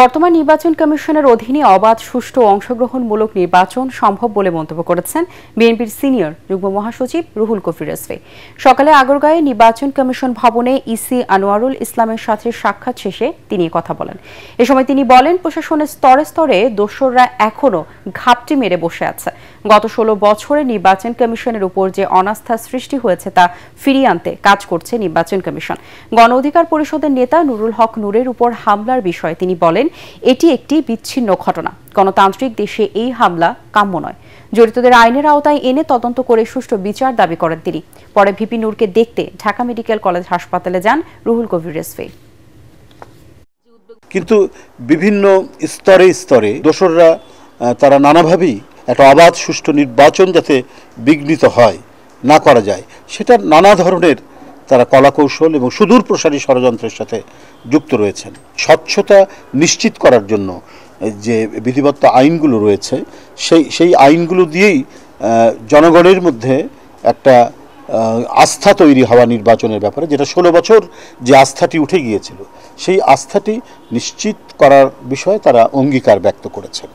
বর্তমান নির্বাচন কমিশনের অধীনে অবাধ, সুষ্ঠু ও অংশগ্রহণমূলক নির্বাচন সম্ভব বলে মন্তব্য করেছেন বিএনপির সিনিয়র যুগ্ম মহাসচিব রুহুল কবির রিজভী। সকালে আগারগাঁওয়ে নির্বাচন কমিশন ভবনে ইসি আনোয়ারুল ইসলামের সাথে সাক্ষাৎ শেষে তিনি কথা বলেন। এ সময় তিনি বলেন, প্রশাসনের স্তরে স্তরে দোসররা এখনো ঘাপটি মেরে বসে আছে। গত 16 বছরে নির্বাচন কমিশনের উপর যে অনাস্থা সৃষ্টি হয়েছে তা ফিরিয়ে আনতে কাজ করছে নির্বাচন কমিশন। গণ অধিকার পরিষদের নেতা নুরুল হক নূরের উপর হামলার বিষয়ে তিনি বলেন, এটি একটি বিচ্ছিন্ন ঘটনা। গণতান্ত্রিক দেশে এই হামলা কাম্য নয়। জড়িতদের আইনের আওতায় এনে তদন্ত করে সুষ্ঠু বিচার দাবি করেন তিনি। পরে ভিপি নূরকে দেখতে ঢাকা মেডিকেল কলেজ হাসপাতালে যান রুহুল কবির রিজভী। কিন্তু বিভিন্ন স্তরে স্তরে দোসররা তারা নানাভাবেই একটা অবাধ সুষ্ঠু নির্বাচন যাতে বিঘ্নিত হয়, না করা যায়, সেটা নানা ধরনের তারা কলাকৌশল এবং সুদূর প্রসারী ষড়যন্ত্রের সাথে যুক্ত রয়েছেন। স্বচ্ছতা নিশ্চিত করার জন্য যে বিধিবদ্ধ আইনগুলো রয়েছে সেই আইনগুলো দিয়েই জনগণের মধ্যে একটা আস্থা তৈরি হওয়া নির্বাচনের ব্যাপারে, যেটা 16 বছর যে আস্থাটি উঠে গিয়েছিল সেই আস্থাটি নিশ্চিত করার বিষয়ে তারা অঙ্গীকার ব্যক্ত করেছেন।